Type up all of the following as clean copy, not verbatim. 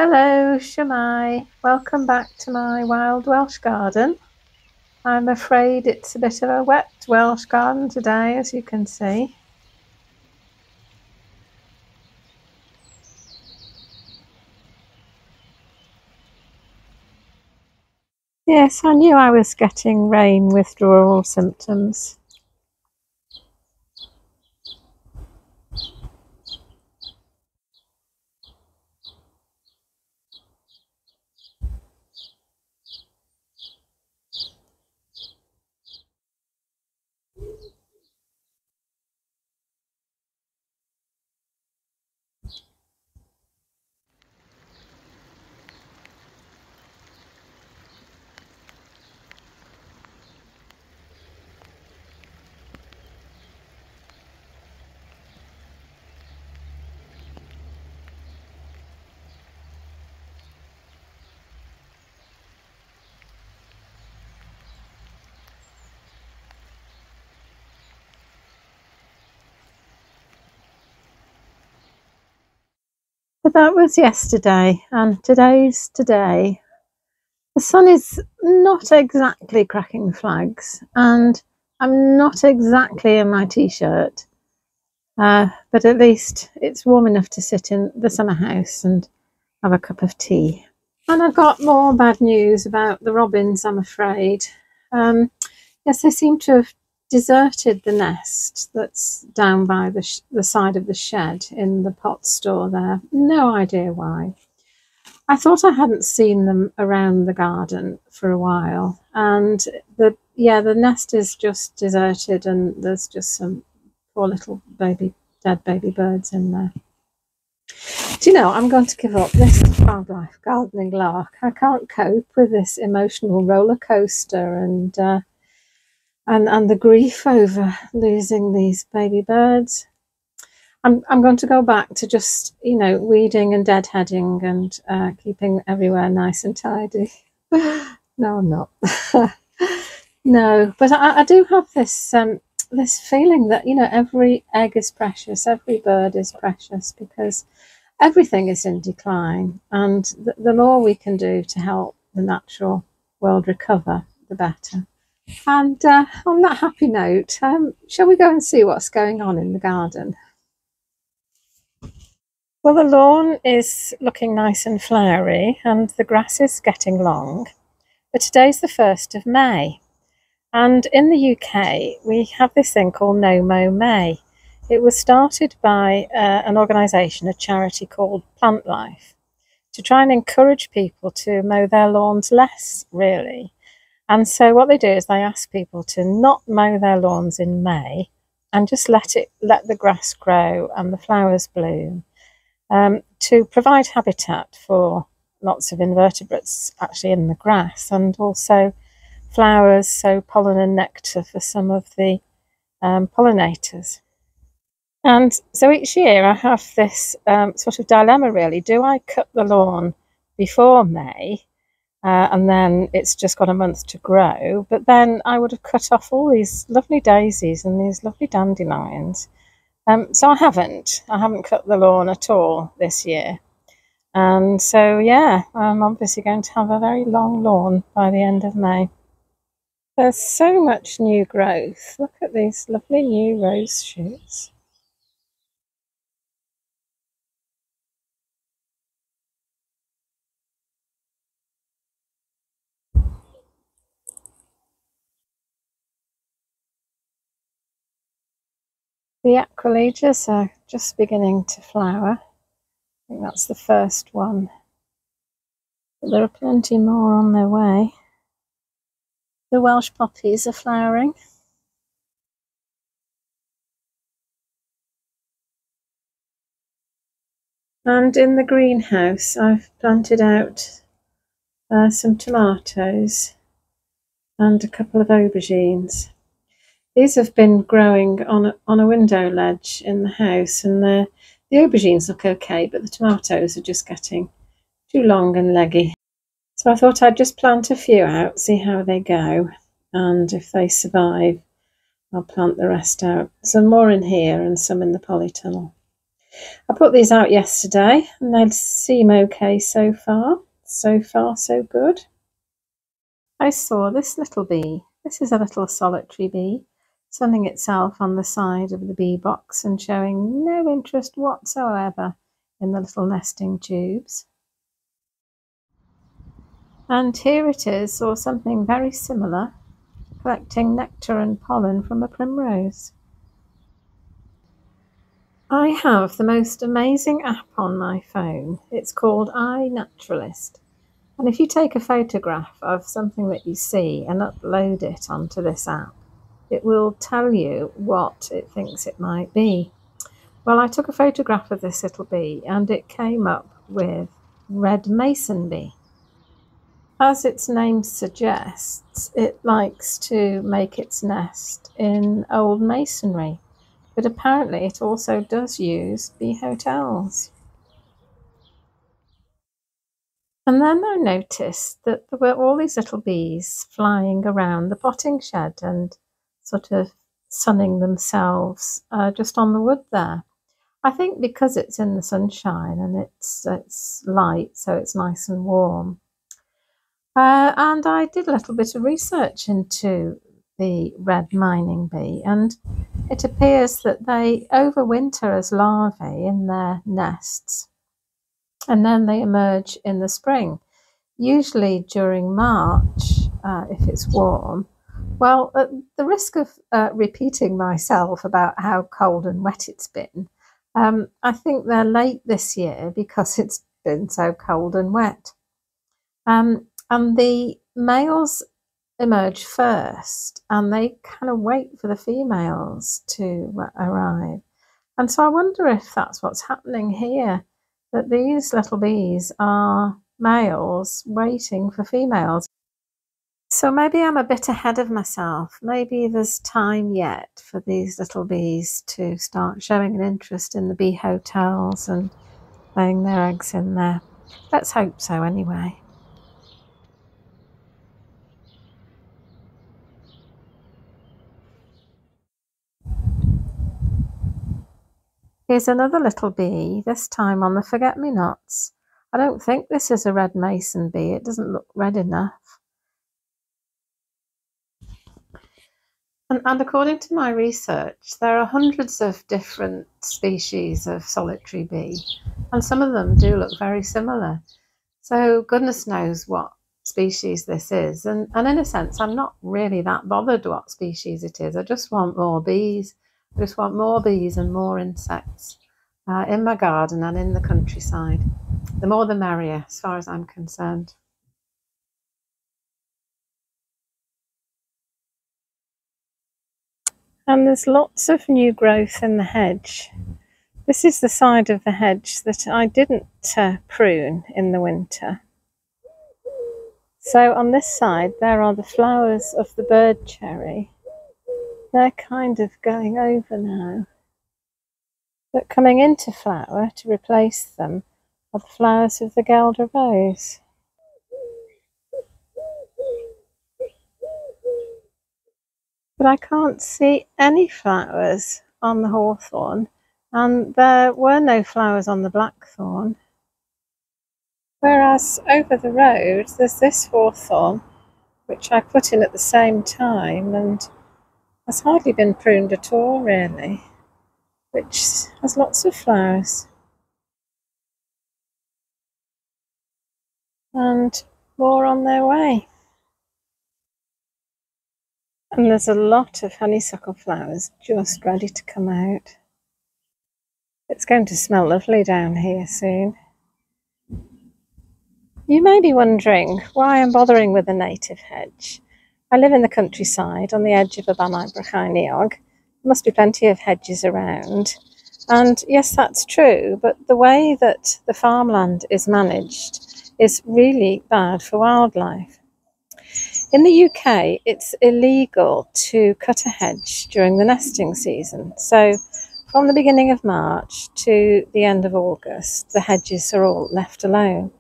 Hello, Shemai. Welcome back to my wild Welsh garden. I'm afraid it's a bit of a wet Welsh garden today, as you can see. Yes, I knew I was getting rain withdrawal symptoms. But that was yesterday, and today's today. The sun is not exactly cracking flags, and I'm not exactly in my t-shirt. But at least it's warm enough to sit in the summer house and have a cup of tea. And I've got more bad news about the robins, I'm afraid. Yes, they seem to have deserted the nest that's down by the side of the shed in the pot store there. No idea why. I thought I hadn't seen them around the garden for a while, and the nest is just deserted, and there's just some poor little dead baby birds in there. Do you know, I'm going to give up this wildlife gardening lark. I can't cope with this emotional roller coaster and the grief over losing these baby birds. I'm going to go back to just, weeding and deadheading and keeping everywhere nice and tidy. No, I'm not. No, but I do have this this feeling that, every egg is precious, every bird is precious, because everything is in decline, and the more we can do to help the natural world recover, the better. And on that happy note, shall we go and see what's going on in the garden? Well, the lawn is looking nice and flowery, and the grass is getting long, but today's the 1st of May. And in the UK, we have this thing called Mow May. It was started by an organisation, a charity called Plant Life, to try and encourage people to mow their lawns less, really. And so what they do is they ask people to not mow their lawns in May and just let the grass grow and the flowers bloom, to provide habitat for lots of invertebrates actually in the grass, and also flowers, so pollen and nectar for some of the pollinators. And so each year I have this sort of dilemma, really. Do I cut the lawn before May, and then it's just got a month to grow, but then I would have cut off all these lovely daisies and these lovely dandelions. So I haven't cut the lawn at all this year. And so, yeah, I'm obviously going to have a very long lawn by the end of May. There's so much new growth. Look at these lovely new rose shoots. The acrolegias are just beginning to flower. I think that's the first one. But there are plenty more on their way. The Welsh poppies are flowering. And in the greenhouse, I've planted out some tomatoes and a couple of aubergines. These have been growing on a window ledge in the house, and the aubergines look okay, but the tomatoes are just getting too long and leggy. So I thought I'd just plant a few out, see how they go, and if they survive, I'll plant the rest out. Some more in here and some in the polytunnel. I put these out yesterday and they seem okay so far. So far, so good. I saw this little bee. This is a little solitary bee, sunning itself on the side of the bee box and showing no interest whatsoever in the little nesting tubes. And here it is, or something very similar, collecting nectar and pollen from a primrose. I have the most amazing app on my phone. It's called iNaturalist. And if you take a photograph of something that you see and upload it onto this app, it will tell you what it thinks it might be. Well, I took a photograph of this little bee and it came up with red mason bee. As its name suggests, it likes to make its nest in old masonry, but apparently it also does use bee hotels. And then I noticed that there were all these little bees flying around the potting shed and sort of sunning themselves just on the wood there. I think because it's in the sunshine and it's light, so it's nice and warm. And I did a little bit of research into the red mining bee, and it appears that they overwinter as larvae in their nests, and then they emerge in the spring, usually during March, if it's warm. Well, at the risk of repeating myself about how cold and wet it's been, I think they're late this year because it's been so cold and wet. And the males emerge first and they kind of wait for the females to arrive. And so I wonder if that's what's happening here, that these little bees are males waiting for females. So maybe I'm a bit ahead of myself. Maybe there's time yet for these little bees to start showing an interest in the bee hotels and laying their eggs in there. Let's hope so anyway. Here's another little bee, this time on the forget-me-nots. I don't think this is a red mason bee. It doesn't look red enough. And according to my research, there are hundreds of different species of solitary bee, and some of them do look very similar. So goodness knows what species this is. And in a sense, I'm not really that bothered what species it is. I just want more bees. I just want more bees and more insects in my garden and in the countryside. The more the merrier, as far as I'm concerned. And there's lots of new growth in the hedge. This is the side of the hedge that I didn't prune in the winter. So on this side, there are the flowers of the bird cherry. They're kind of going over now. But coming into flower to replace them are the flowers of the Guelder rose. But I can't see any flowers on the hawthorn, and there were no flowers on the blackthorn. Whereas over the road there's this hawthorn, which I put in at the same time and has hardly been pruned at all really, which has lots of flowers. And more on their way. And there's a lot of honeysuckle flowers just ready to come out. It's going to smell lovely down here soon. You may be wondering why I'm bothering with a native hedge. I live in the countryside on the edge of a Bannau Brycheiniog. There must be plenty of hedges around. And yes, that's true, but the way that the farmland is managed is really bad for wildlife. In the UK, it's illegal to cut a hedge during the nesting season. So from the beginning of March to the end of August, the hedges are all left alone.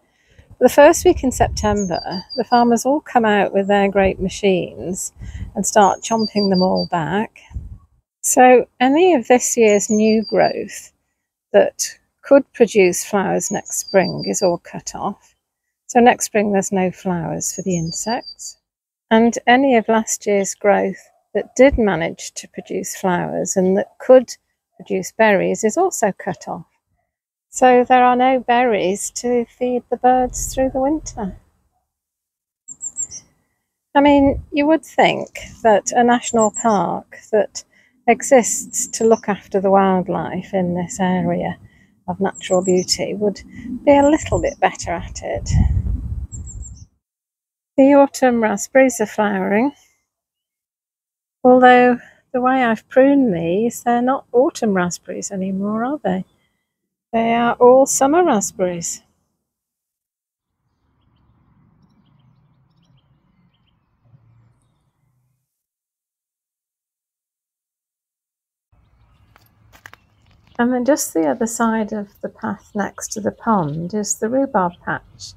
The first week in September, the farmers all come out with their great machines and start chomping them all back. So any of this year's new growth that could produce flowers next spring is all cut off. So next spring there's no flowers for the insects. And any of last year's growth that did manage to produce flowers and that could produce berries is also cut off. So there are no berries to feed the birds through the winter. I mean, you would think that a national park that exists to look after the wildlife in this area of natural beauty would be a little bit better at it. The autumn raspberries are flowering, although the way I've pruned these, they're not autumn raspberries anymore, are they? They are all summer raspberries. And then just the other side of the path next to the pond is the rhubarb patch.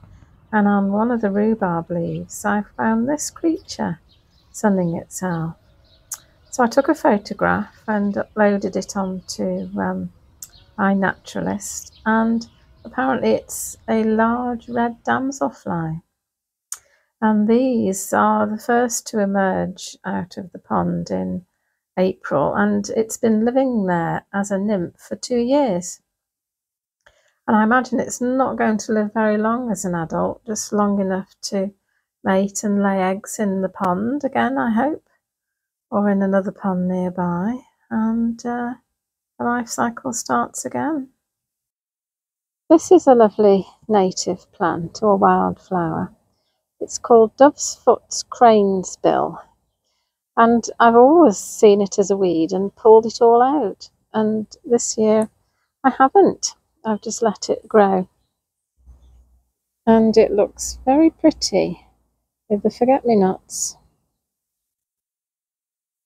And on one of the rhubarb leaves, I found this creature sunning itself. So I took a photograph and uploaded it onto iNaturalist, and apparently it's a large red damselfly. And these are the first to emerge out of the pond in April, and it's been living there as a nymph for 2 years. And I imagine it's not going to live very long as an adult, just long enough to mate and lay eggs in the pond again, I hope, or in another pond nearby, and the life cycle starts again. This is a lovely native plant or wildflower. It's called Dove's Foot's Crane's Bill. And I've always seen it as a weed and pulled it all out. And this year I haven't. I've just let it grow. And it looks very pretty with the forget-me-nots.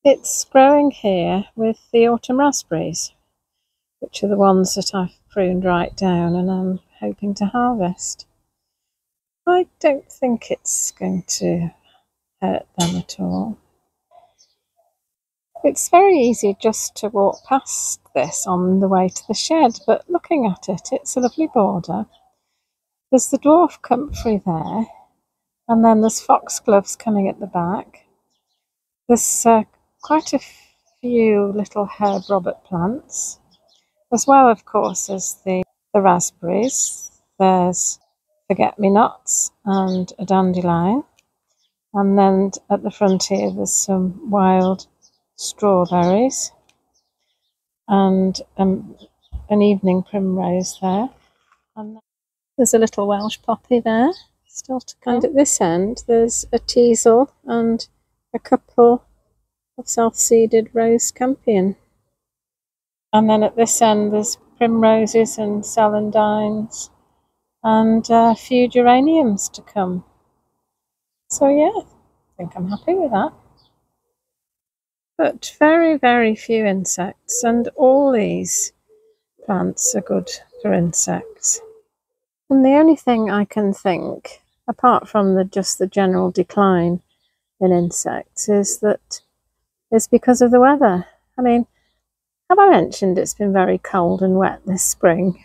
It's growing here with the autumn raspberries, which are the ones that I've pruned right down and I'm hoping to harvest. I don't think it's going to hurt them at all. It's very easy just to walk past this on the way to the shed, but looking at it, it's a lovely border. There's the dwarf comfrey there, and then there's foxgloves coming at the back. There's quite a few little herb Robert plants, as well, of course, as the raspberries. There's forget-me-nots and a dandelion, and then at the front here there's some wild strawberries and an evening primrose there, and there's a little Welsh poppy there still to come. And at this end there's a teasel and a couple of self-seeded rose campion, and then at this end there's primroses and celandines and a few geraniums to come. So yeah, I think I'm happy with that. But very, very few insects, and all these plants are good for insects. And the only thing I can think, apart from just the general decline in insects, is that it's because of the weather. I mean, have I mentioned it's been very cold and wet this spring?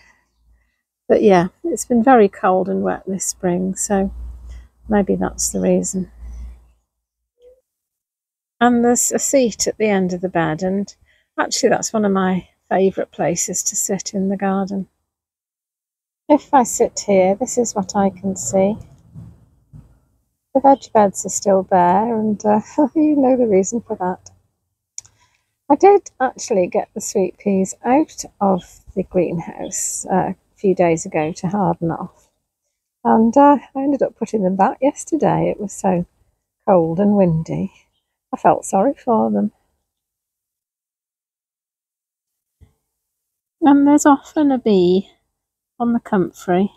But yeah, it's been very cold and wet this spring, so maybe that's the reason. And there's a seat at the end of the bed, and actually that's one of my favourite places to sit in the garden. If I sit here, this is what I can see. The veg beds are still bare, and you know the reason for that. I did actually get the sweet peas out of the greenhouse a few days ago to harden off, and I ended up putting them back yesterday. It was so cold and windy. I felt sorry for them. And there's often a bee on the comfrey,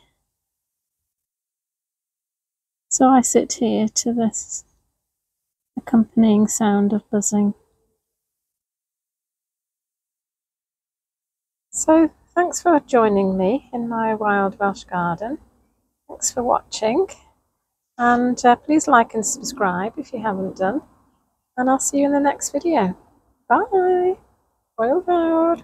so I sit here to this accompanying sound of buzzing. So thanks for joining me in my wild Welsh garden. Thanks for watching, and please like and subscribe if you haven't done, and I'll see you in the next video. Bye! Wildflowers!